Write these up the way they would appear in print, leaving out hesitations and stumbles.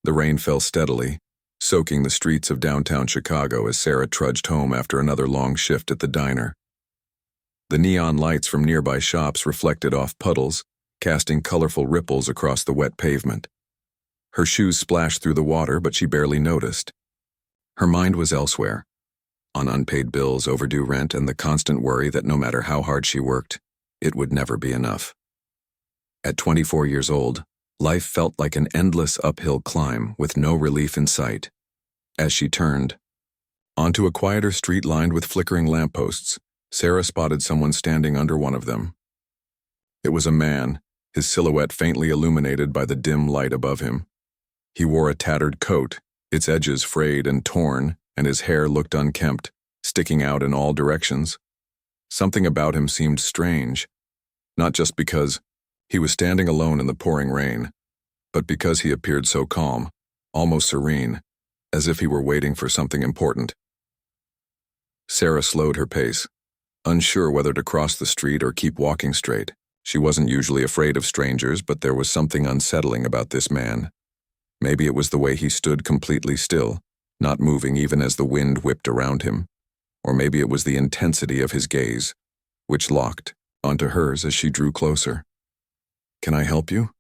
The rain fell steadily, soaking the streets of downtown Chicago as Sarah trudged home after another long shift at the diner. The neon lights from nearby shops reflected off puddles, casting colorful ripples across the wet pavement. Her shoes splashed through the water, but she barely noticed. Her mind was elsewhere, on unpaid bills, overdue rent, and the constant worry that no matter how hard she worked, it would never be enough. At 24 years old, life felt like an endless uphill climb with no relief in sight. As she turned onto a quieter street lined with flickering lampposts, Sarah spotted someone standing under one of them. It was a man, his silhouette faintly illuminated by the dim light above him. He wore a tattered coat, its edges frayed and torn, and his hair looked unkempt, sticking out in all directions. Something about him seemed strange, not just because he was standing alone in the pouring rain, but because he appeared so calm, almost serene, as if he were waiting for something important. Sarah slowed her pace, unsure whether to cross the street or keep walking straight. She wasn't usually afraid of strangers, but there was something unsettling about this man. Maybe it was the way he stood completely still, not moving even as the wind whipped around him. Or maybe it was the intensity of his gaze, which locked onto hers as she drew closer. "Can I help you?"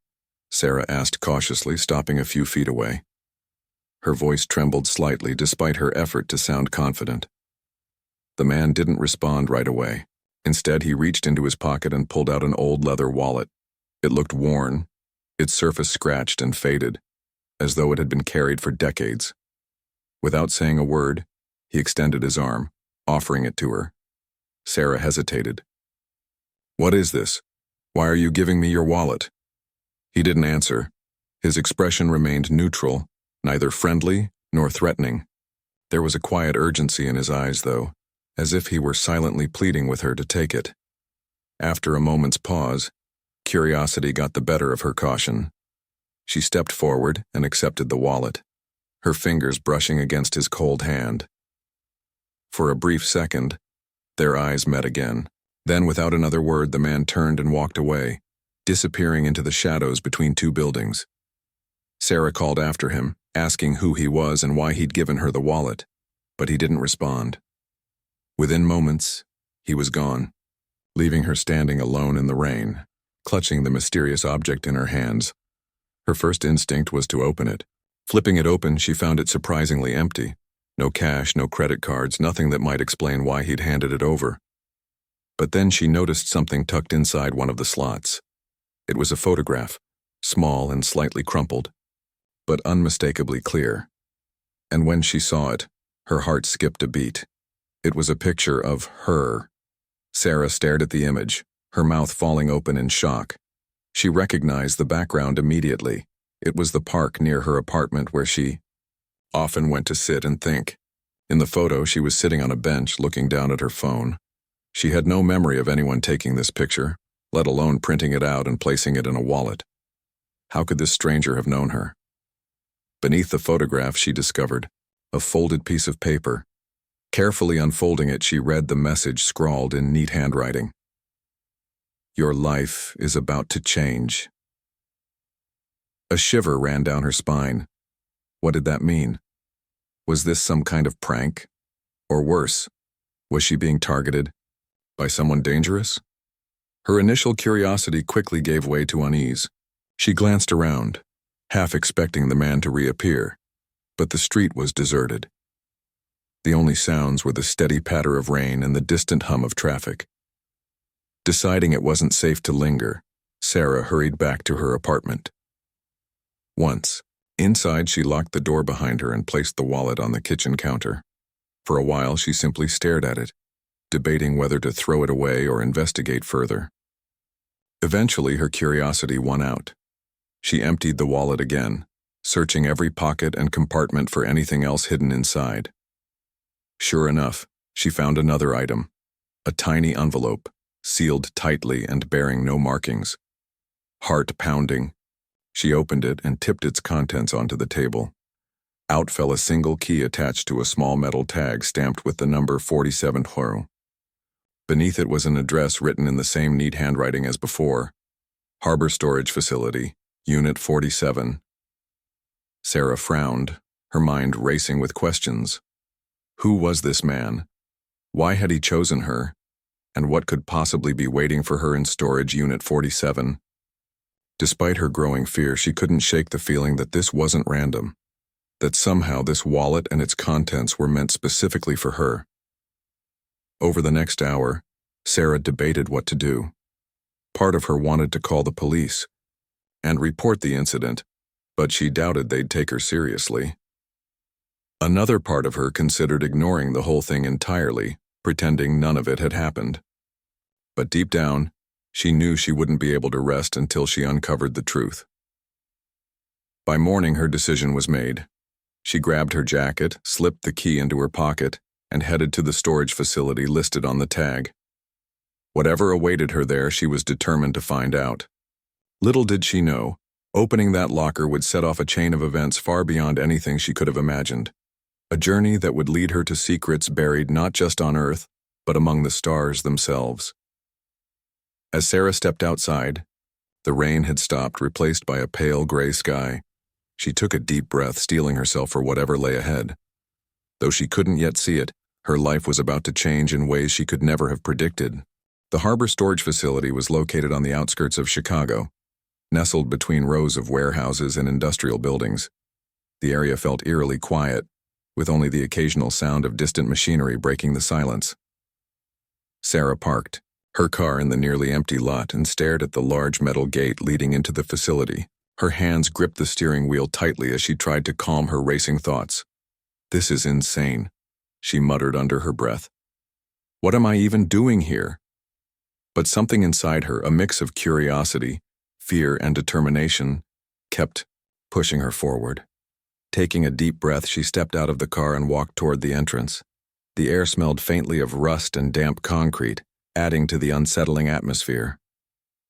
Sarah asked cautiously, stopping a few feet away. Her voice trembled slightly despite her effort to sound confident. The man didn't respond right away. Instead, he reached into his pocket and pulled out an old leather wallet. It looked worn, its surface scratched and faded, as though it had been carried for decades. Without saying a word, he extended his arm, offering it to her. Sarah hesitated. "What is this? Why are you giving me your wallet?" He didn't answer. His expression remained neutral, neither friendly nor threatening. There was a quiet urgency in his eyes, though, as if he were silently pleading with her to take it. After a moment's pause, curiosity got the better of her caution. She stepped forward and accepted the wallet, her fingers brushing against his cold hand. For a brief second, their eyes met again. Then, without another word, the man turned and walked away, disappearing into the shadows between two buildings. Sarah called after him, asking who he was and why he'd given her the wallet, but he didn't respond. Within moments, he was gone, leaving her standing alone in the rain, clutching the mysterious object in her hands. Her first instinct was to open it. Flipping it open, she found it surprisingly empty. No cash, no credit cards, nothing that might explain why he'd handed it over. But then she noticed something tucked inside one of the slots. It was a photograph, small and slightly crumpled, but unmistakably clear. And when she saw it, her heart skipped a beat. It was a picture of her. Sarah stared at the image, her mouth falling open in shock. She recognized the background immediately. It was the park near her apartment where she often went to sit and think. In the photo, she was sitting on a bench looking down at her phone. She had no memory of anyone taking this picture, let alone printing it out and placing it in a wallet. How could this stranger have known her? Beneath the photograph, she discovered a folded piece of paper. Carefully unfolding it, she read the message scrawled in neat handwriting. "Your life is about to change." A shiver ran down her spine. What did that mean? Was this some kind of prank? Or worse, was she being targeted by someone dangerous? Her initial curiosity quickly gave way to unease. She glanced around, half expecting the man to reappear, but the street was deserted. The only sounds were the steady patter of rain and the distant hum of traffic. Deciding it wasn't safe to linger, Sarah hurried back to her apartment. Once inside, she locked the door behind her and placed the wallet on the kitchen counter. For a while, she simply stared at it, debating whether to throw it away or investigate further. Eventually, her curiosity won out. She emptied the wallet again, searching every pocket and compartment for anything else hidden inside. Sure enough, she found another item, a tiny envelope, sealed tightly and bearing no markings. Heart pounding, she opened it and tipped its contents onto the table. Out fell a single key attached to a small metal tag stamped with the number 47 Horo. Beneath it was an address written in the same neat handwriting as before: Harbor Storage Facility, Unit 47. Sarah frowned, her mind racing with questions. Who was this man? Why had he chosen her? And what could possibly be waiting for her in storage unit 47? Despite her growing fear, she couldn't shake the feeling that this wasn't random, that somehow this wallet and its contents were meant specifically for her. Over the next hour, Sarah debated what to do. Part of her wanted to call the police and report the incident, but she doubted they'd take her seriously. Another part of her considered ignoring the whole thing entirely, pretending none of it had happened. But deep down, she knew she wouldn't be able to rest until she uncovered the truth. By morning, her decision was made. She grabbed her jacket, slipped the key into her pocket, and headed to the storage facility listed on the tag. Whatever awaited her there, she was determined to find out. Little did she know, opening that locker would set off a chain of events far beyond anything she could have imagined. A journey that would lead her to secrets buried not just on Earth, but among the stars themselves. As Sarah stepped outside, the rain had stopped, replaced by a pale gray sky. She took a deep breath, steeling herself for whatever lay ahead. Though she couldn't yet see it, her life was about to change in ways she could never have predicted. The harbor storage facility was located on the outskirts of Chicago, nestled between rows of warehouses and industrial buildings. The area felt eerily quiet, with only the occasional sound of distant machinery breaking the silence. Sarah parked her car in the nearly empty lot and stared at the large metal gate leading into the facility. Her hands gripped the steering wheel tightly as she tried to calm her racing thoughts. "This is insane," she muttered under her breath. "What am I even doing here?" But something inside her, a mix of curiosity, fear, and determination, kept pushing her forward. Taking a deep breath, she stepped out of the car and walked toward the entrance. The air smelled faintly of rust and damp concrete, adding to the unsettling atmosphere.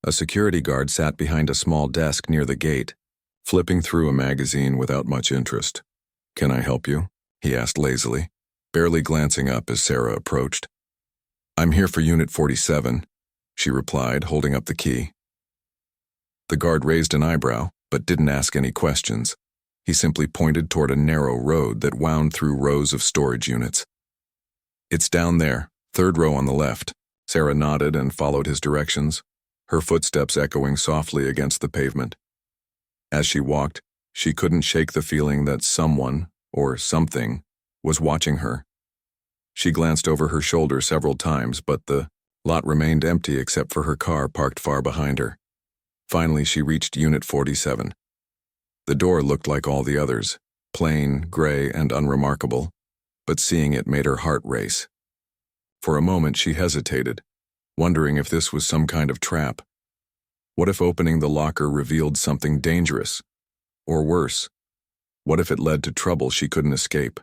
A security guard sat behind a small desk near the gate, flipping through a magazine without much interest. "Can I help you?" he asked lazily, barely glancing up as Sarah approached. "I'm here for Unit 47, she replied, holding up the key. The guard raised an eyebrow, but didn't ask any questions. He simply pointed toward a narrow road that wound through rows of storage units. "It's down there, third row on the left." Sarah nodded and followed his directions, her footsteps echoing softly against the pavement. As she walked, she couldn't shake the feeling that someone, or something, was watching her. She glanced over her shoulder several times, but the lot remained empty except for her car parked far behind her. Finally, she reached Unit 47. The door looked like all the others, plain, gray, and unremarkable, but seeing it made her heart race. For a moment she hesitated, wondering if this was some kind of trap. What if opening the locker revealed something dangerous? Or worse, what if it led to trouble she couldn't escape?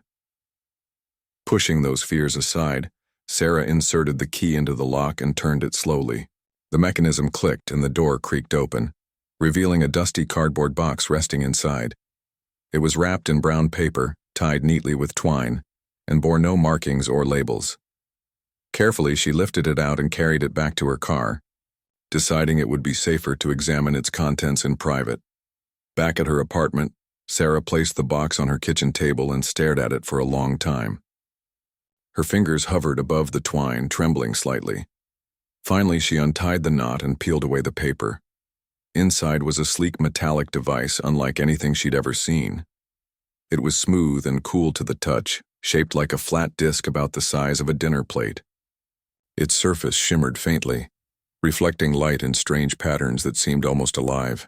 Pushing those fears aside, Sarah inserted the key into the lock and turned it slowly. The mechanism clicked and the door creaked open, revealing a dusty cardboard box resting inside. It was wrapped in brown paper, tied neatly with twine, and bore no markings or labels. Carefully, she lifted it out and carried it back to her car, deciding it would be safer to examine its contents in private. Back at her apartment, Sarah placed the box on her kitchen table and stared at it for a long time. Her fingers hovered above the twine, trembling slightly. Finally, she untied the knot and peeled away the paper. Inside was a sleek metallic device unlike anything she'd ever seen. It was smooth and cool to the touch, shaped like a flat disc about the size of a dinner plate. Its surface shimmered faintly, reflecting light in strange patterns that seemed almost alive.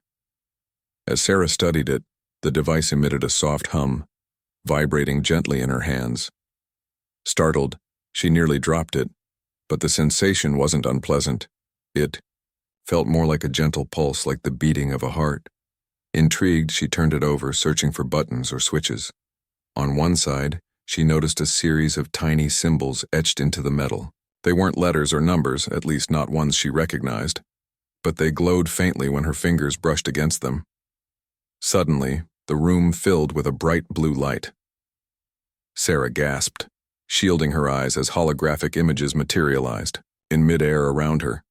As Sarah studied it, the device emitted a soft hum, vibrating gently in her hands. Startled, she nearly dropped it, but the sensation wasn't unpleasant. It felt more like a gentle pulse, like the beating of a heart. Intrigued, she turned it over, searching for buttons or switches. On one side, she noticed a series of tiny symbols etched into the metal. They weren't letters or numbers, at least not ones she recognized, but they glowed faintly when her fingers brushed against them. Suddenly, the room filled with a bright blue light. Sarah gasped, shielding her eyes as holographic images materialized. In midair around her,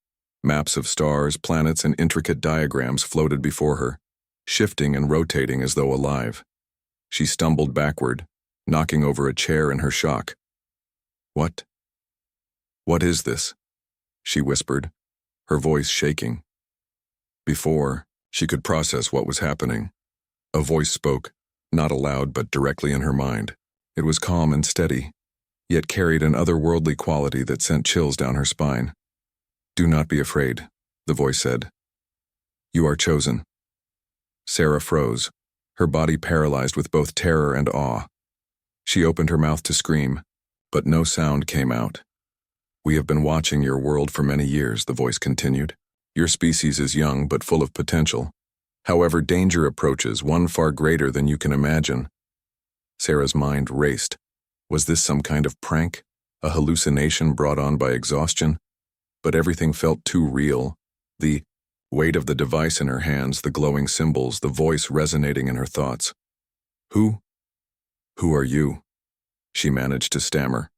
maps of stars, planets, and intricate diagrams floated before her, shifting and rotating as though alive. She stumbled backward, knocking over a chair in her shock. "What? What is this?" she whispered, her voice shaking. Before she could process what was happening, a voice spoke, not aloud but directly in her mind. It was calm and steady, yet carried an otherworldly quality that sent chills down her spine. "Do not be afraid," the voice said. "You are chosen." Sarah froze, her body paralyzed with both terror and awe. She opened her mouth to scream, but no sound came out. "We have been watching your world for many years," the voice continued. "Your species is young but full of potential. However, danger approaches, one far greater than you can imagine." Sarah's mind raced. Was this some kind of prank, a hallucination brought on by exhaustion? But everything felt too real. The weight of the device in her hands, the glowing symbols, the voice resonating in her thoughts. Who are you?" she managed to stammer.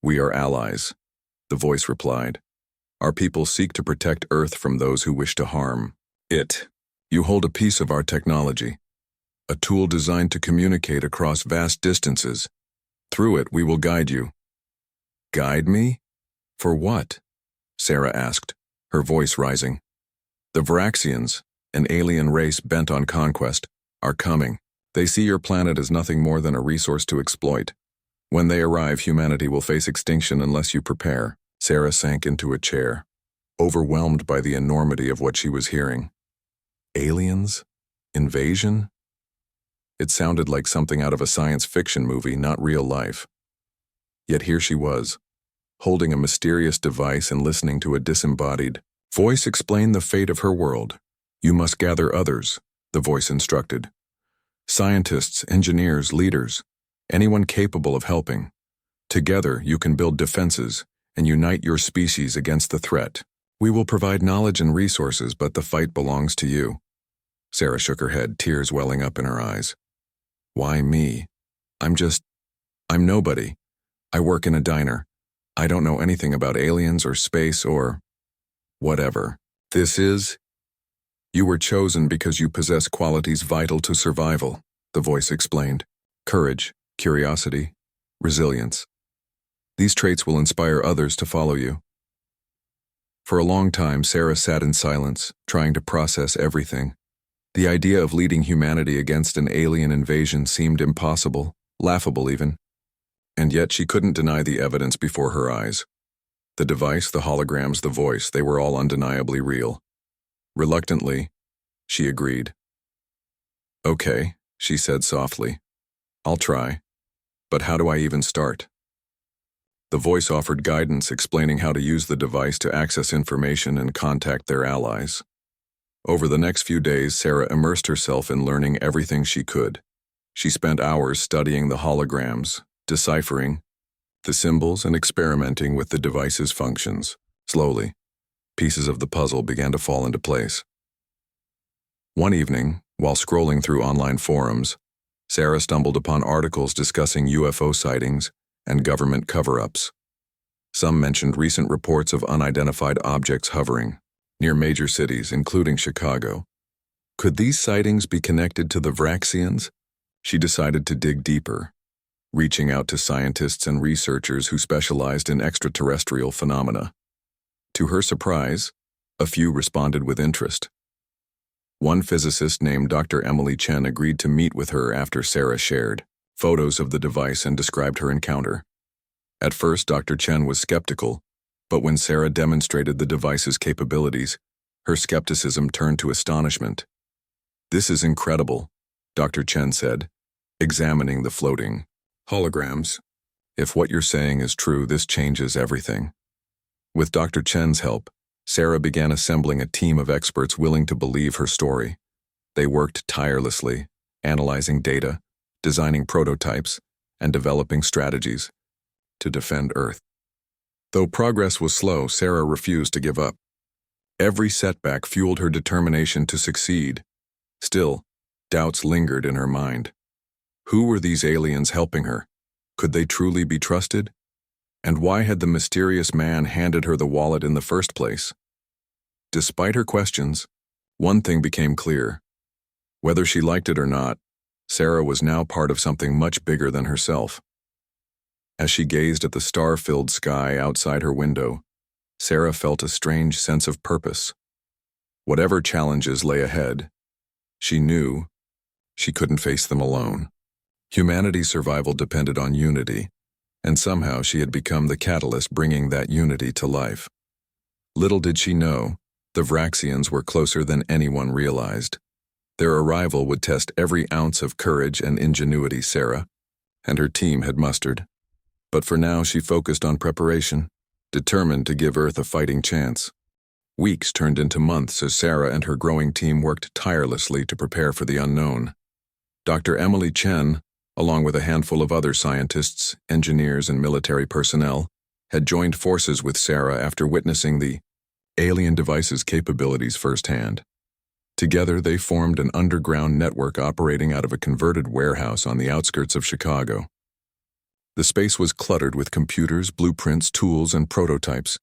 "We are allies," the voice replied. "Our people seek to protect Earth from those who wish to harm it. You hold a piece of our technology, a tool designed to communicate across vast distances. Through it, we will guide you." "Guide me? For what?" Sarah asked, her voice rising. "The Vraxians, an alien race bent on conquest, are coming. They see your planet as nothing more than a resource to exploit. When they arrive, humanity will face extinction unless you prepare." Sarah sank into a chair, overwhelmed by the enormity of what she was hearing. Aliens? Invasion? It sounded like something out of a science fiction movie, not real life. Yet here she was, holding a mysterious device and listening to a disembodied voice explain the fate of her world. "You must gather others," the voice instructed. "Scientists, engineers, leaders, anyone capable of helping. Together, you can build defenses and unite your species against the threat. We will provide knowledge and resources, but the fight belongs to you." Sarah shook her head, tears welling up in her eyes. "Why me? I'm nobody. I work in a diner. I don't know anything about aliens or space or whatever. You were chosen because you possess qualities vital to survival," the voice explained. "Courage, curiosity, resilience. These traits will inspire others to follow you." For a long time, Sarah sat in silence, trying to process everything. The idea of leading humanity against an alien invasion seemed impossible, laughable even. And yet she couldn't deny the evidence before her eyes. The device, the holograms, the voice, they were all undeniably real. Reluctantly, she agreed. "Okay," she said softly. "I'll try. But how do I even start?" The voice offered guidance, explaining how to use the device to access information and contact their allies. Over the next few days, Sarah immersed herself in learning everything she could. She spent hours studying the holograms, deciphering the symbols, and experimenting with the device's functions. Slowly, pieces of the puzzle began to fall into place. One evening, while scrolling through online forums, Sarah stumbled upon articles discussing UFO sightings and government cover-ups. Some mentioned recent reports of unidentified objects hovering near major cities, including Chicago. Could these sightings be connected to the Vraxians? She decided to dig deeper, reaching out to scientists and researchers who specialized in extraterrestrial phenomena. To her surprise, a few responded with interest. One physicist named Dr. Emily Chen agreed to meet with her after Sarah shared photos of the device and described her encounter. At first, Dr. Chen was skeptical, but when Sarah demonstrated the device's capabilities, her skepticism turned to astonishment. "This is incredible," Dr. Chen said, examining the floating holograms. "If what you're saying is true, this changes everything." With Dr. Chen's help, Sarah began assembling a team of experts willing to believe her story. They worked tirelessly, analyzing data, designing prototypes, and developing strategies to defend Earth. Though progress was slow, Sarah refused to give up. Every setback fueled her determination to succeed. Still, doubts lingered in her mind. Who were these aliens helping her? Could they truly be trusted? And why had the mysterious man handed her the wallet in the first place? Despite her questions, one thing became clear. Whether she liked it or not, Sarah was now part of something much bigger than herself. As she gazed at the star-filled sky outside her window, Sarah felt a strange sense of purpose. Whatever challenges lay ahead, she knew she couldn't face them alone. Humanity's survival depended on unity, and somehow she had become the catalyst bringing that unity to life. Little did she know, the Vraxians were closer than anyone realized. Their arrival would test every ounce of courage and ingenuity Sarah and her team had mustered. But for now she focused on preparation, determined to give Earth a fighting chance. Weeks turned into months as Sarah and her growing team worked tirelessly to prepare for the unknown. Dr. Emily Chen, along with a handful of other scientists, engineers, and military personnel, had joined forces with Sarah after witnessing the alien device's capabilities firsthand. Together, they formed an underground network operating out of a converted warehouse on the outskirts of Chicago. The space was cluttered with computers, blueprints, tools, and prototypes,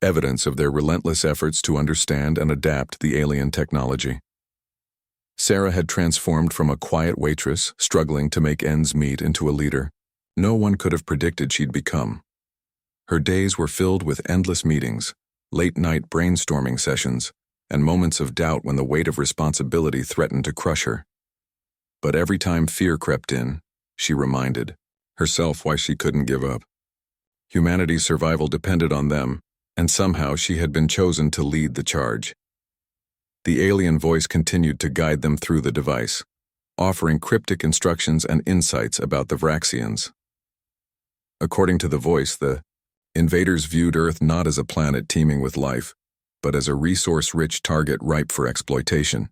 evidence of their relentless efforts to understand and adapt the alien technology. Sarah had transformed from a quiet waitress, struggling to make ends meet, into a leader no one could have predicted she'd become. Her days were filled with endless meetings, late-night brainstorming sessions, and moments of doubt when the weight of responsibility threatened to crush her. But every time fear crept in, she reminded herself why she couldn't give up. Humanity's survival depended on them, and somehow she had been chosen to lead the charge. The alien voice continued to guide them through the device, offering cryptic instructions and insights about the Vraxians. According to the voice, the invaders viewed Earth not as a planet teeming with life, but as a resource-rich target ripe for exploitation.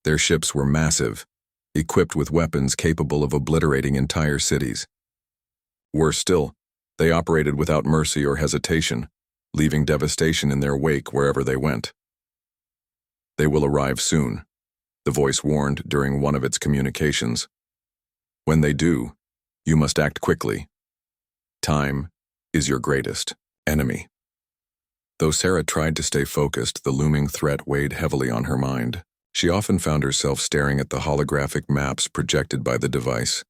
Their ships were massive, equipped with weapons capable of obliterating entire cities. Worse still, they operated without mercy or hesitation, leaving devastation in their wake wherever they went. "They will arrive soon," the voice warned during one of its communications. "When they do, you must act quickly. Time is your greatest enemy." Though Sarah tried to stay focused, the looming threat weighed heavily on her mind. She often found herself staring at the holographic maps projected by the device,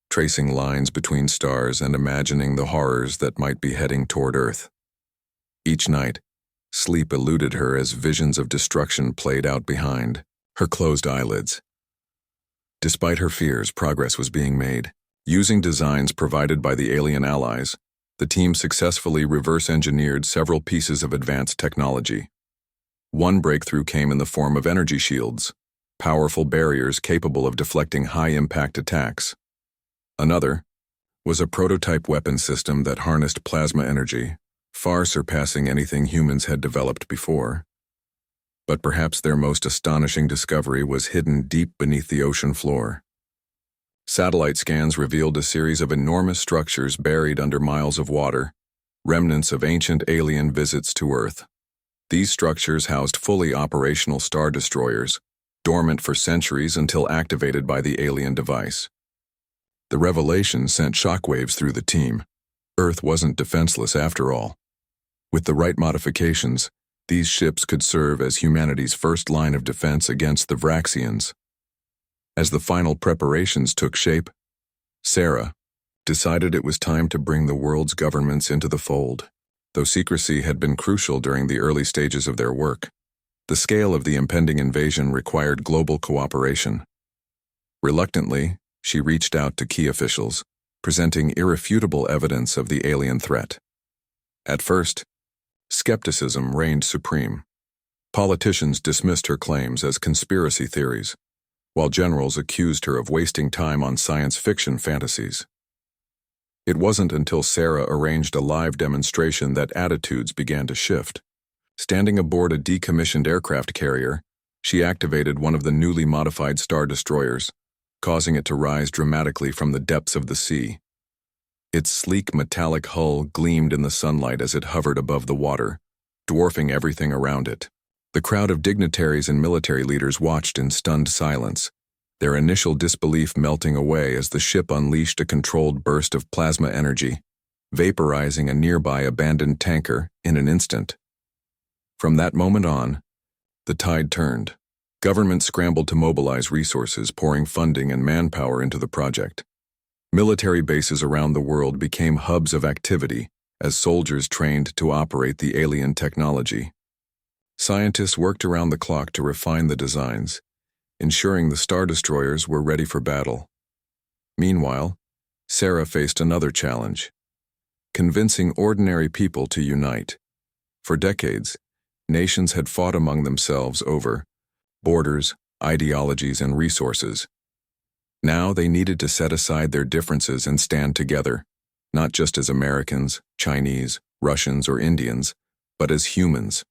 tracing lines between stars and imagining the horrors that might be heading toward Earth. Each night, sleep eluded her as visions of destruction played out behind her closed eyelids. Despite her fears, progress was being made. Using designs provided by the alien allies, the team successfully reverse-engineered several pieces of advanced technology. One breakthrough came in the form of energy shields, powerful barriers capable of deflecting high-impact attacks. Another was a prototype weapon system that harnessed plasma energy, far surpassing anything humans had developed before. But perhaps their most astonishing discovery was hidden deep beneath the ocean floor. Satellite scans revealed a series of enormous structures buried under miles of water, remnants of ancient alien visits to Earth. These structures housed fully operational star destroyers, dormant for centuries until activated by the alien device. The revelation sent shockwaves through the team. Earth wasn't defenseless after all. With the right modifications, these ships could serve as humanity's first line of defense against the Vraxians. As the final preparations took shape, Sarah decided it was time to bring the world's governments into the fold. Though secrecy had been crucial during the early stages of their work, the scale of the impending invasion required global cooperation. Reluctantly, she reached out to key officials, presenting irrefutable evidence of the alien threat. At first, skepticism reigned supreme. Politicians dismissed her claims as conspiracy theories, while generals accused her of wasting time on science fiction fantasies. It wasn't until Sarah arranged a live demonstration that attitudes began to shift. Standing aboard a decommissioned aircraft carrier, she activated one of the newly modified star destroyers, causing it to rise dramatically from the depths of the sea. Its sleek metallic hull gleamed in the sunlight as it hovered above the water, dwarfing everything around it. The crowd of dignitaries and military leaders watched in stunned silence, their initial disbelief melting away as the ship unleashed a controlled burst of plasma energy, vaporizing a nearby abandoned tanker in an instant. From that moment on, the tide turned. Government scrambled to mobilize resources, pouring funding and manpower into the project. Military bases around the world became hubs of activity as soldiers trained to operate the alien technology. Scientists worked around the clock to refine the designs, ensuring the Star Destroyers were ready for battle. Meanwhile, Sarah faced another challenge: convincing ordinary people to unite. For decades, nations had fought among themselves over borders, ideologies, and resources. Now they needed to set aside their differences and stand together, not just as Americans, Chinese, Russians, or Indians, but as humans.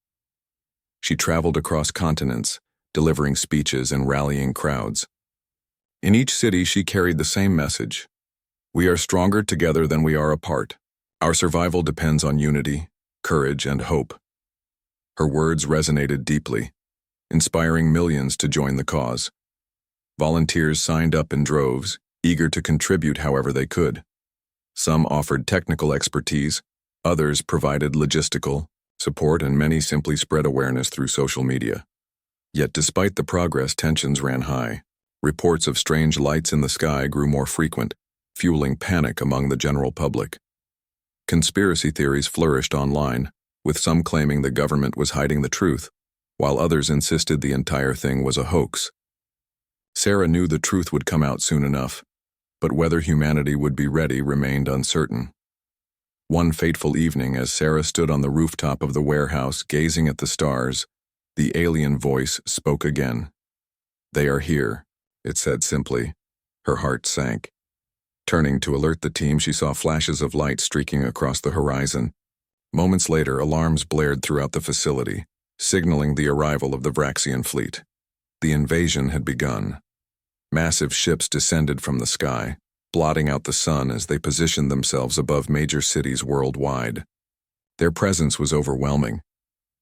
She traveled across continents, delivering speeches and rallying crowds. In each city, she carried the same message: we are stronger together than we are apart. Our survival depends on unity, courage, and hope. Her words resonated deeply, inspiring millions to join the cause. Volunteers signed up in droves, eager to contribute however they could. Some offered technical expertise, others provided logistical support, and many simply spread awareness through social media. Yet despite the progress, tensions ran high. Reports of strange lights in the sky grew more frequent, fueling panic among the general public. Conspiracy theories flourished online, with some claiming the government was hiding the truth, while others insisted the entire thing was a hoax. Sarah knew the truth would come out soon enough, but whether humanity would be ready remained uncertain. One fateful evening, as Sarah stood on the rooftop of the warehouse gazing at the stars, the alien voice spoke again. "They are here," it said simply. Her heart sank. Turning to alert the team, she saw flashes of light streaking across the horizon. Moments later, alarms blared throughout the facility, signaling the arrival of the Vraxian fleet. The invasion had begun. Massive ships descended from the sky, blotting out the sun as they positioned themselves above major cities worldwide. Their presence was overwhelming,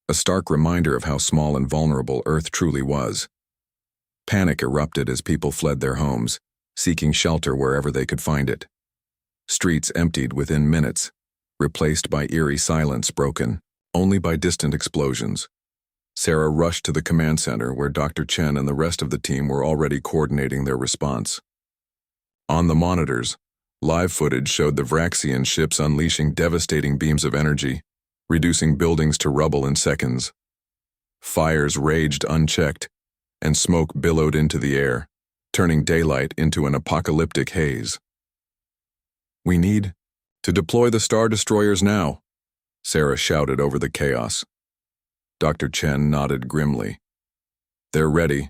a stark reminder of how small and vulnerable Earth truly was. Panic erupted as people fled their homes, seeking shelter wherever they could find it. Streets emptied within minutes, replaced by eerie silence broken only by distant explosions. Sarah rushed to the command center where Dr. Chen and the rest of the team were already coordinating their response. On the monitors, live footage showed the Vraxian ships unleashing devastating beams of energy, reducing buildings to rubble in seconds. Fires raged unchecked, and smoke billowed into the air, turning daylight into an apocalyptic haze. "We need to deploy the Star Destroyers now," Sarah shouted over the chaos. Dr. Chen nodded grimly. "They're ready.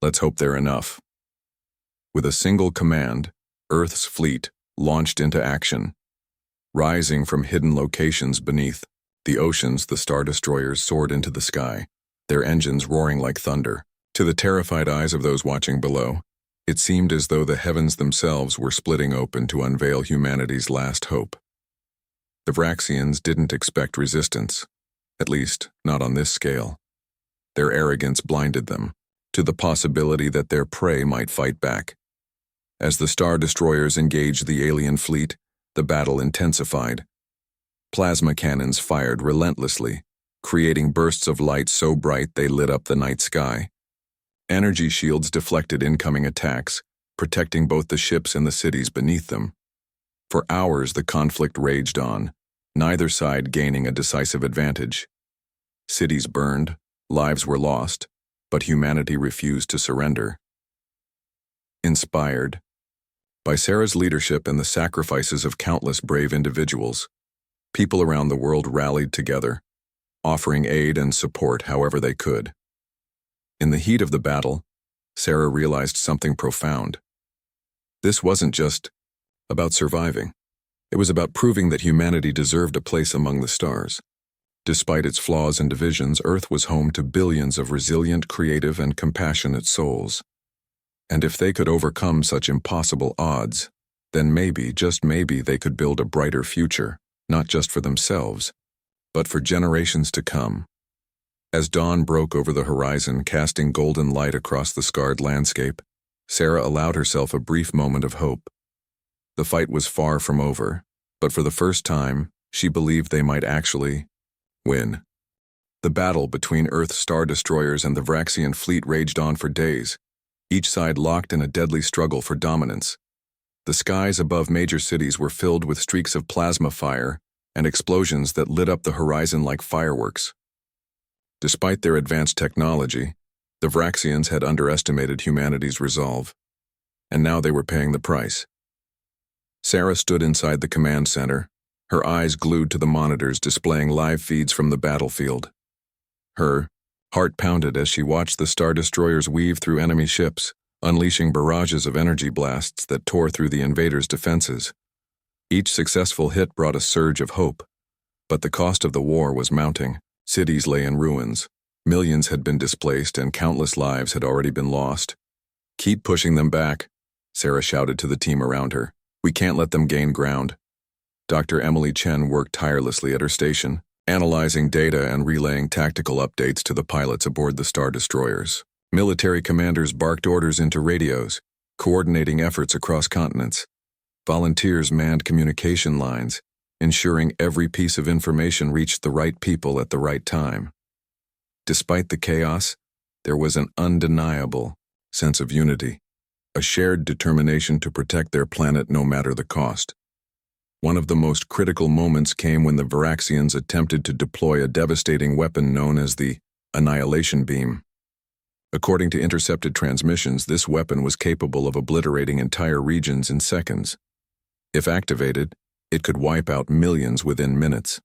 Let's hope they're enough." With a single command, Earth's fleet launched into action. Rising from hidden locations beneath the oceans, the Star Destroyers soared into the sky, their engines roaring like thunder. To the terrified eyes of those watching below, it seemed as though the heavens themselves were splitting open to unveil humanity's last hope. The Vraxians didn't expect resistance, at least not on this scale. Their arrogance blinded them to the possibility that their prey might fight back. As the Star Destroyers engaged the alien fleet, the battle intensified. Plasma cannons fired relentlessly, creating bursts of light so bright they lit up the night sky. Energy shields deflected incoming attacks, protecting both the ships and the cities beneath them. For hours, the conflict raged on, neither side gaining a decisive advantage. Cities burned, lives were lost, but humanity refused to surrender. Inspired by Sarah's leadership and the sacrifices of countless brave individuals, people around the world rallied together, offering aid and support however they could. In the heat of the battle, Sarah realized something profound. This wasn't just about surviving. It was about proving that humanity deserved a place among the stars. Despite its flaws and divisions, Earth was home to billions of resilient, creative, and compassionate souls. And if they could overcome such impossible odds, then maybe, just maybe, they could build a brighter future, not just for themselves, but for generations to come. As dawn broke over the horizon, casting golden light across the scarred landscape, Sarah allowed herself a brief moment of hope. The fight was far from over, but for the first time, she believed they might actually win. The battle between Earth's star destroyers and the Vraxian fleet raged on for days, each side locked in a deadly struggle for dominance. The skies above major cities were filled with streaks of plasma fire and explosions that lit up the horizon like fireworks. Despite their advanced technology, the Vraxians had underestimated humanity's resolve, and now they were paying the price. Sarah stood inside the command center, her eyes glued to the monitors displaying live feeds from the battlefield. Her heart pounded as she watched the Star Destroyers weave through enemy ships, unleashing barrages of energy blasts that tore through the invaders' defenses. Each successful hit brought a surge of hope, but the cost of the war was mounting. Cities lay in ruins, millions had been displaced, and countless lives had already been lost. "Keep pushing them back," Sarah shouted to the team around her. "We can't let them gain ground." Dr. Emily Chen worked tirelessly at her station, analyzing data and relaying tactical updates to the pilots aboard the Star Destroyers. Military commanders barked orders into radios, coordinating efforts across continents. Volunteers manned communication lines, ensuring every piece of information reached the right people at the right time. Despite the chaos, there was an undeniable sense of unity, a shared determination to protect their planet no matter the cost. One of the most critical moments came when the Vraxians attempted to deploy a devastating weapon known as the Annihilation Beam. According to intercepted transmissions, this weapon was capable of obliterating entire regions in seconds. If activated, it could wipe out millions within minutes.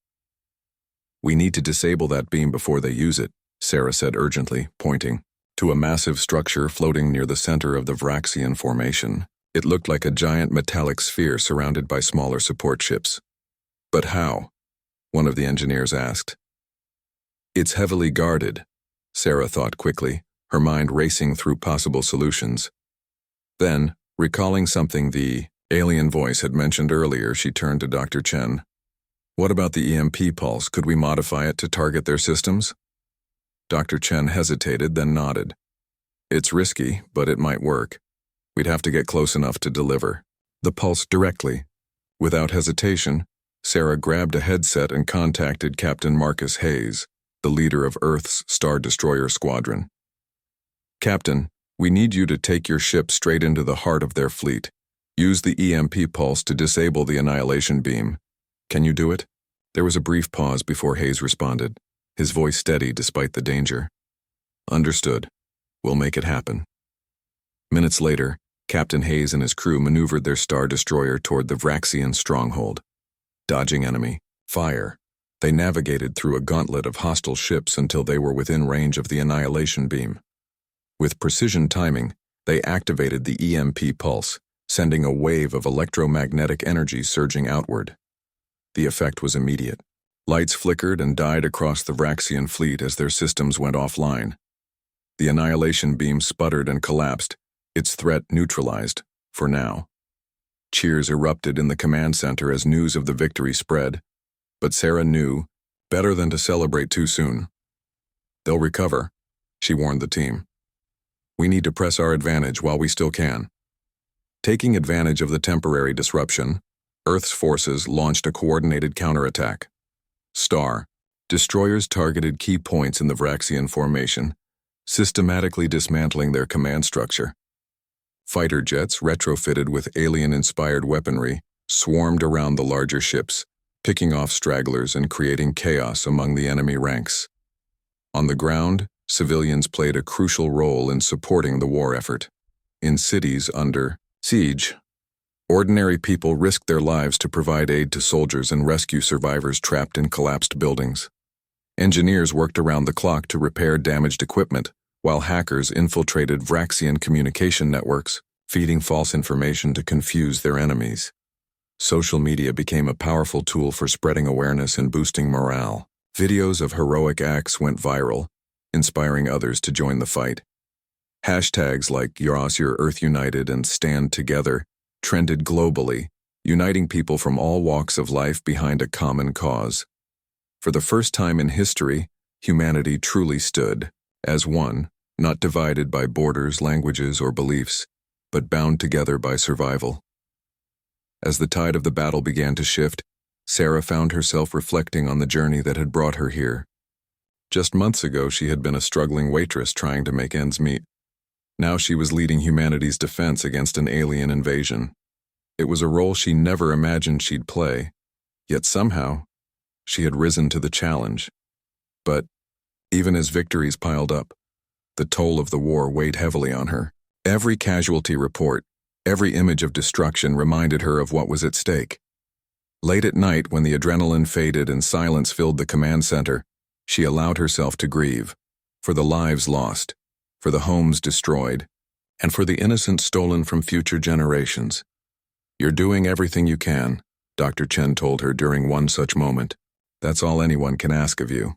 "We need to disable that beam before they use it," Sarah said urgently, pointing to a massive structure floating near the center of the Vraxian formation. It looked like a giant metallic sphere surrounded by smaller support ships. "But how?" one of the engineers asked. "It's heavily guarded," Sarah thought quickly, her mind racing through possible solutions. Then, recalling something the alien voice had mentioned earlier, she turned to Dr. Chen. "What about the EMP pulse? Could we modify it to target their systems?" Dr. Chen hesitated, then nodded. "It's risky, but it might work. We'd have to get close enough to deliver the pulse directly." Without hesitation, Sarah grabbed a headset and contacted Captain Marcus Hayes, the leader of Earth's Star Destroyer Squadron. "Captain, we need you to take your ship straight into the heart of their fleet. Use the EMP pulse to disable the Annihilation Beam. Can you do it?" There was a brief pause before Hayes responded, his voice steady despite the danger. "Understood. We'll make it happen." Minutes later, Captain Hayes and his crew maneuvered their Star Destroyer toward the Vraxian stronghold. Dodging enemy fire, they navigated through a gauntlet of hostile ships until they were within range of the Annihilation Beam. With precision timing, they activated the EMP pulse, sending a wave of electromagnetic energy surging outward. The effect was immediate. Lights flickered and died across the Vraxian fleet as their systems went offline. The Annihilation Beam sputtered and collapsed, its threat neutralized, for now. Cheers erupted in the command center as news of the victory spread, but Sarah knew better than to celebrate too soon. "They'll recover," she warned the team. "We need to press our advantage while we still can." Taking advantage of the temporary disruption, Earth's forces launched a coordinated counterattack. Star Destroyers targeted key points in the Vraxian formation, systematically dismantling their command structure. Fighter jets, retrofitted with alien-inspired weaponry, swarmed around the larger ships, picking off stragglers and creating chaos among the enemy ranks. On the ground, civilians played a crucial role in supporting the war effort. In cities under siege, ordinary people risked their lives to provide aid to soldiers and rescue survivors trapped in collapsed buildings. Engineers worked around the clock to repair damaged equipment, while hackers infiltrated Vraxian communication networks, feeding false information to confuse their enemies. Social media became a powerful tool for spreading awareness and boosting morale. Videos of heroic acts went viral, inspiring others to join the fight. Hashtags like Yarosur Earth United and Stand Together trended globally, uniting people from all walks of life behind a common cause. For the first time in history, humanity truly stood as one, not divided by borders, languages, or beliefs, but bound together by survival. As the tide of the battle began to shift, Sarah found herself reflecting on the journey that had brought her here. Just months ago, she had been a struggling waitress trying to make ends meet. Now she was leading humanity's defense against an alien invasion. It was a role she never imagined she'd play, yet somehow, she had risen to the challenge. But even as victories piled up, the toll of the war weighed heavily on her. Every casualty report, every image of destruction reminded her of what was at stake. Late at night, when the adrenaline faded and silence filled the command center, she allowed herself to grieve, for the lives lost, for the homes destroyed, and for the innocence stolen from future generations. "You're doing everything you can," Dr. Chen told her during one such moment. "That's all anyone can ask of you."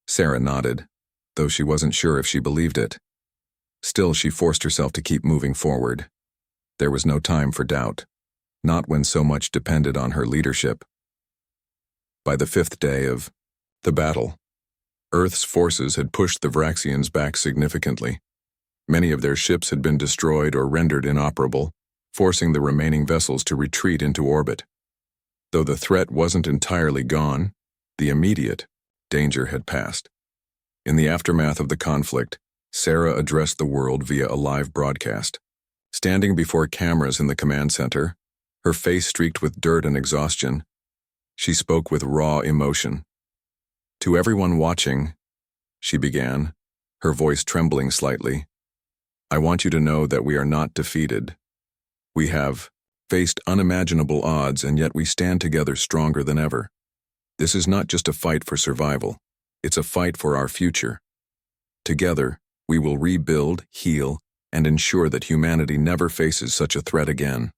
Sarah nodded, though she wasn't sure if she believed it. Still, she forced herself to keep moving forward. There was no time for doubt, not when so much depended on her leadership. By the 5th day of the battle, Earth's forces had pushed the Vraxians back significantly. Many of their ships had been destroyed or rendered inoperable, forcing the remaining vessels to retreat into orbit. Though the threat wasn't entirely gone, the immediate danger had passed. In the aftermath of the conflict, Sarah addressed the world via a live broadcast. Standing before cameras in the command center, her face streaked with dirt and exhaustion, she spoke with raw emotion. "To everyone watching," she began, her voice trembling slightly, "I want you to know that we are not defeated. We have faced unimaginable odds, and yet we stand together stronger than ever. This is not just a fight for survival, it's a fight for our future. Together, we will rebuild, heal, and ensure that humanity never faces such a threat again."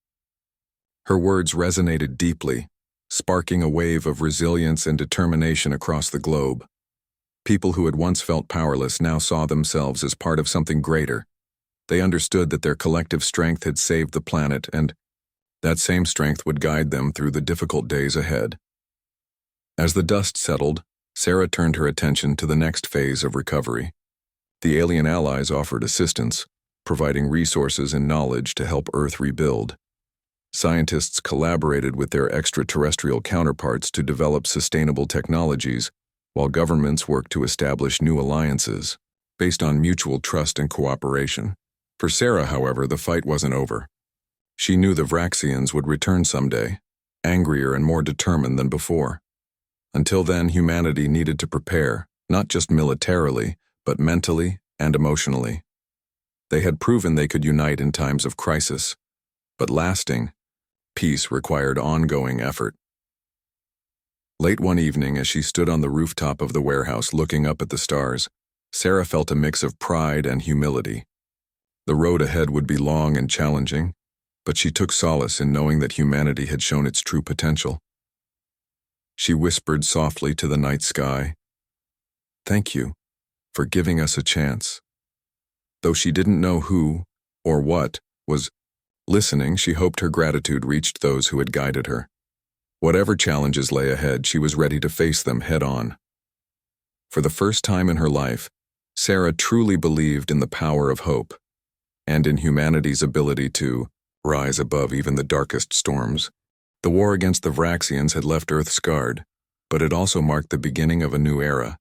Her words resonated deeply, sparking a wave of resilience and determination across the globe. People who had once felt powerless now saw themselves as part of something greater. They understood that their collective strength had saved the planet, and that same strength would guide them through the difficult days ahead. As the dust settled, Sarah turned her attention to the next phase of recovery. The alien allies offered assistance, providing resources and knowledge to help Earth rebuild. Scientists collaborated with their extraterrestrial counterparts to develop sustainable technologies, while governments worked to establish new alliances, based on mutual trust and cooperation. For Sarah, however, the fight wasn't over. She knew the Vraxians would return someday, angrier and more determined than before. Until then, humanity needed to prepare, not just militarily, but mentally and emotionally. They had proven they could unite in times of crisis, but lasting peace required ongoing effort. Late one evening, as she stood on the rooftop of the warehouse looking up at the stars, Sarah felt a mix of pride and humility. The road ahead would be long and challenging, but she took solace in knowing that humanity had shown its true potential. She whispered softly to the night sky, "Thank you for giving us a chance." Though she didn't know who or what was listening, she hoped her gratitude reached those who had guided her. Whatever challenges lay ahead, she was ready to face them head-on. For the first time in her life, Sarah truly believed in the power of hope, and in humanity's ability to rise above even the darkest storms. The war against the Vraxians had left Earth scarred, but it also marked the beginning of a new era.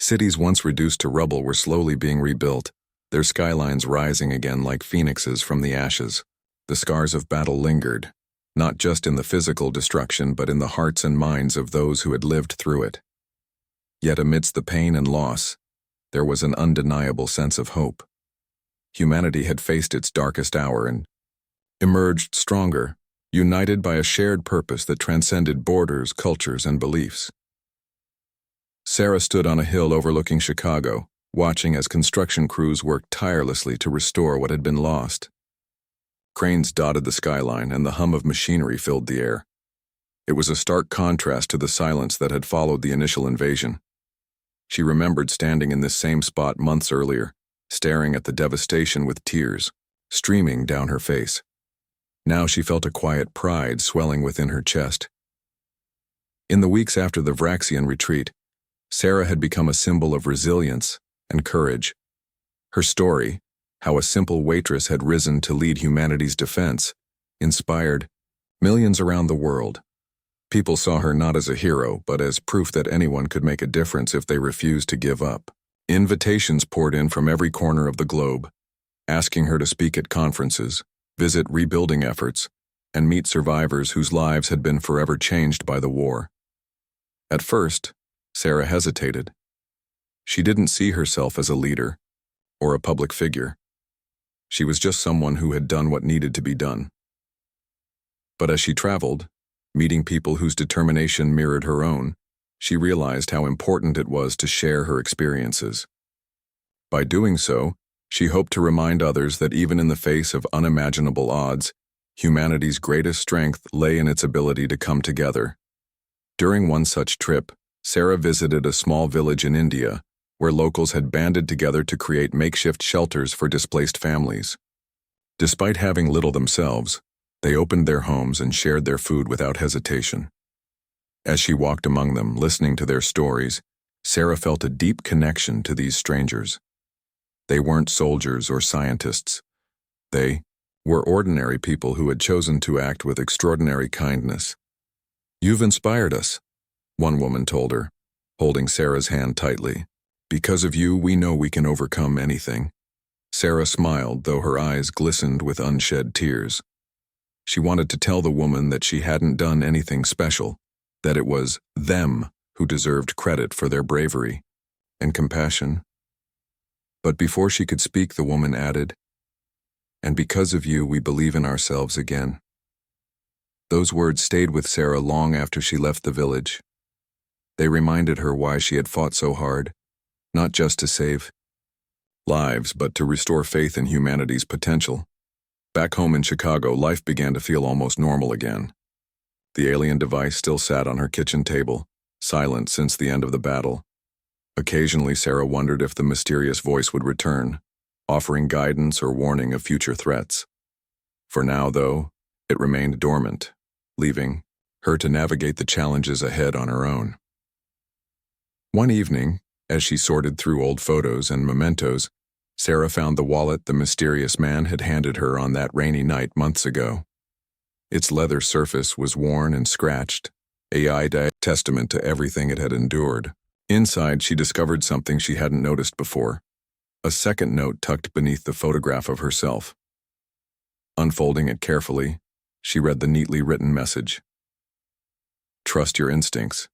Cities once reduced to rubble were slowly being rebuilt, their skylines rising again like phoenixes from the ashes. The scars of battle lingered, not just in the physical destruction but in the hearts and minds of those who had lived through it. Yet amidst the pain and loss, there was an undeniable sense of hope. Humanity had faced its darkest hour and emerged stronger, united by a shared purpose that transcended borders, cultures, and beliefs. Sarah stood on a hill overlooking Chicago, watching as construction crews worked tirelessly to restore what had been lost. Cranes dotted the skyline, and the hum of machinery filled the air. It was a stark contrast to the silence that had followed the initial invasion. She remembered standing in this same spot months earlier, staring at the devastation with tears streaming down her face. Now she felt a quiet pride swelling within her chest. In the weeks after the Vraxian retreat, Sarah had become a symbol of resilience and courage. Her story, how a simple waitress had risen to lead humanity's defense, inspired millions around the world. People saw her not as a hero, but as proof that anyone could make a difference if they refused to give up. Invitations poured in from every corner of the globe, asking her to speak at conferences, visit rebuilding efforts, and meet survivors whose lives had been forever changed by the war. At first, Sarah hesitated. She didn't see herself as a leader or a public figure. She was just someone who had done what needed to be done. But as she traveled, meeting people whose determination mirrored her own, she realized how important it was to share her experiences. By doing so, she hoped to remind others that even in the face of unimaginable odds, humanity's greatest strength lay in its ability to come together. During one such trip, Sarah visited a small village in India, where locals had banded together to create makeshift shelters for displaced families. Despite having little themselves, they opened their homes and shared their food without hesitation. As she walked among them, listening to their stories, Sarah felt a deep connection to these strangers. They weren't soldiers or scientists. They were ordinary people who had chosen to act with extraordinary kindness. "You've inspired us," one woman told her, holding Sarah's hand tightly. "Because of you, we know we can overcome anything." Sarah smiled, though her eyes glistened with unshed tears. She wanted to tell the woman that she hadn't done anything special, that it was them who deserved credit for their bravery and compassion. But before she could speak, the woman added, "And because of you, we believe in ourselves again." Those words stayed with Sarah long after she left the village. They reminded her why she had fought so hard, not just to save lives, but to restore faith in humanity's potential. Back home in Chicago, life began to feel almost normal again. The alien device still sat on her kitchen table, silent since the end of the battle. Occasionally, Sarah wondered if the mysterious voice would return, offering guidance or warning of future threats. For now, though, it remained dormant, leaving her to navigate the challenges ahead on her own. One evening, as she sorted through old photos and mementos, Sarah found the wallet the mysterious man had handed her on that rainy night months ago. Its leather surface was worn and scratched, a testament to everything it had endured. Inside, she discovered something she hadn't noticed before, a second note tucked beneath the photograph of herself. Unfolding it carefully, she read the neatly written message. "Trust your instincts.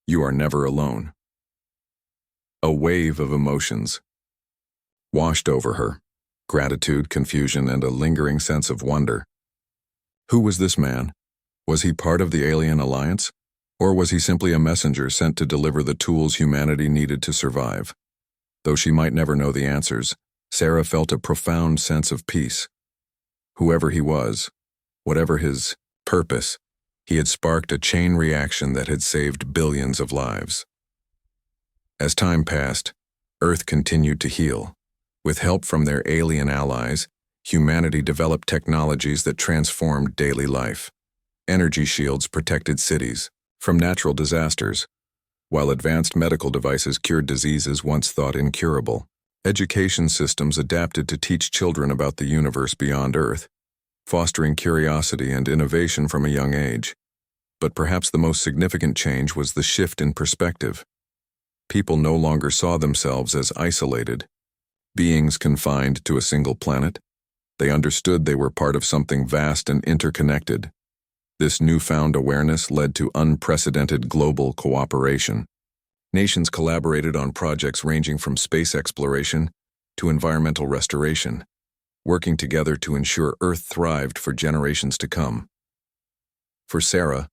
You are never alone." A wave of emotions washed over her, gratitude, confusion, and a lingering sense of wonder. Who was this man? Was he part of the alien alliance? Or was he simply a messenger sent to deliver the tools humanity needed to survive? Though she might never know the answers, Sarah felt a profound sense of peace. Whoever he was, whatever his purpose, he had sparked a chain reaction that had saved billions of lives. As time passed, Earth continued to heal. With help from their alien allies, humanity developed technologies that transformed daily life. Energy shields protected cities from natural disasters, while advanced medical devices cured diseases once thought incurable. Education systems adapted to teach children about the universe beyond Earth, fostering curiosity and innovation from a young age. But perhaps the most significant change was the shift in perspective. People no longer saw themselves as isolated beings confined to a single planet. They understood they were part of something vast and interconnected. This newfound awareness led to unprecedented global cooperation. Nations collaborated on projects ranging from space exploration to environmental restoration, working together to ensure Earth thrived for generations to come. For Sarah,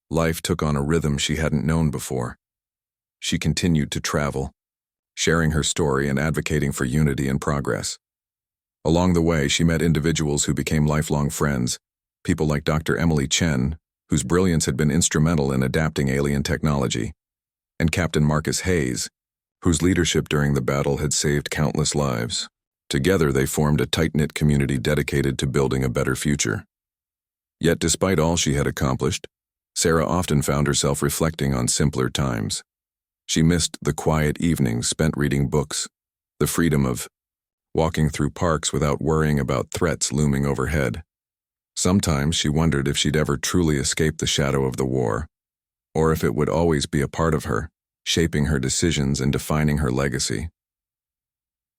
life took on a rhythm she hadn't known before. She continued to travel, sharing her story and advocating for unity and progress. Along the way, she met individuals who became lifelong friends, people like Dr. Emily Chen, whose brilliance had been instrumental in adapting alien technology, and Captain Marcus Hayes, whose leadership during the battle had saved countless lives. Together, they formed a tight-knit community dedicated to building a better future. Yet despite all she had accomplished, Sarah often found herself reflecting on simpler times. She missed the quiet evenings spent reading books, the freedom of walking through parks without worrying about threats looming overhead. Sometimes she wondered if she'd ever truly escape the shadow of the war, or if it would always be a part of her, shaping her decisions and defining her legacy.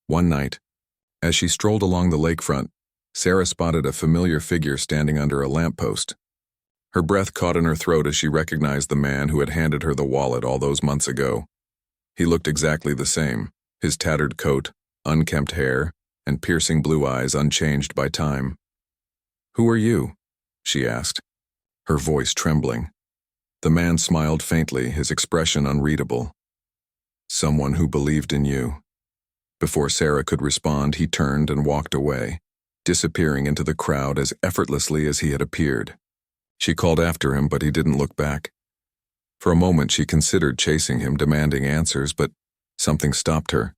One night, as she strolled along the lakefront, Sarah spotted a familiar figure standing under a lamppost. Her breath caught in her throat as she recognized the man who had handed her the wallet all those months ago. He looked exactly the same, his tattered coat, unkempt hair, and piercing blue eyes unchanged by time. "Who are you?" she asked, her voice trembling. The man smiled faintly, his expression unreadable. "Someone who believed in you." Before Sarah could respond, he turned and walked away, disappearing into the crowd as effortlessly as he had appeared. She called after him, but he didn't look back. For a moment she considered chasing him, demanding answers, but something stopped her.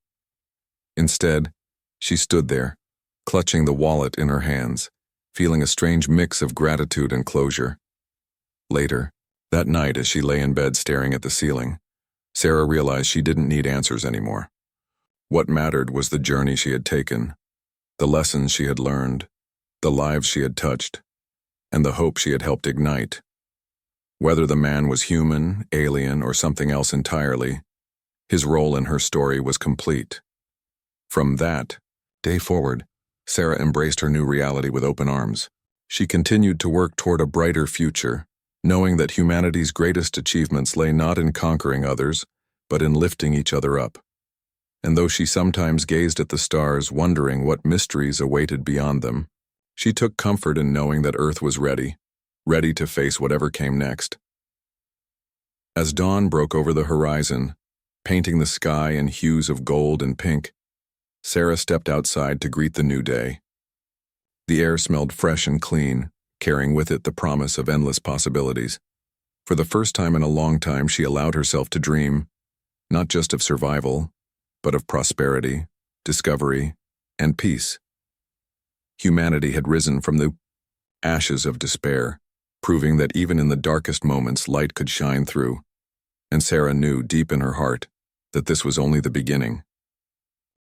Instead, she stood there, clutching the wallet in her hands, feeling a strange mix of gratitude and closure. Later, that night as she lay in bed staring at the ceiling, Sarah realized she didn't need answers anymore. What mattered was the journey she had taken, the lessons she had learned, the lives she had touched, and the hope she had helped ignite. Whether the man was human, alien, or something else entirely, his role in her story was complete. From that day forward, Sarah embraced her new reality with open arms. She continued to work toward a brighter future, knowing that humanity's greatest achievements lay not in conquering others, but in lifting each other up. And though she sometimes gazed at the stars, wondering what mysteries awaited beyond them, she took comfort in knowing that Earth was ready to face whatever came next. As dawn broke over the horizon, painting the sky in hues of gold and pink, Sarah stepped outside to greet the new day. The air smelled fresh and clean, carrying with it the promise of endless possibilities. For the first time in a long time, she allowed herself to dream, not just of survival, but of prosperity, discovery, and peace. Humanity had risen from the ashes of despair, proving that even in the darkest moments light could shine through. And Sarah knew deep in her heart that this was only the beginning.